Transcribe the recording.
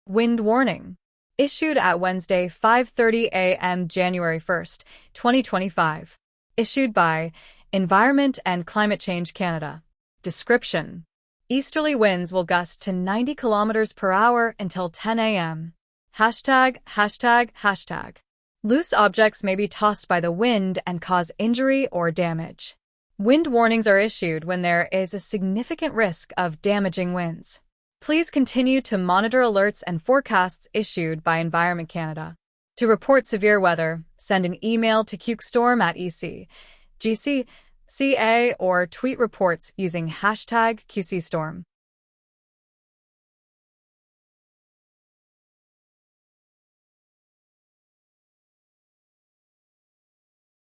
Wind warning. Issued at Wednesday 5:30 a.m. January 1st, 2025. Issued by Environment and Climate Change Canada. Description. Easterly winds will gust to 90 kilometers per hour until 10 a.m. Hashtag. Loose objects may be tossed by the wind and cause injury or damage. Wind warnings are issued when there is a significant risk of damaging winds. Please continue to monitor alerts and forecasts issued by Environment Canada. To report severe weather, send an email to QStorm@EC.GC.ca or tweet reports using hashtag QCStorm.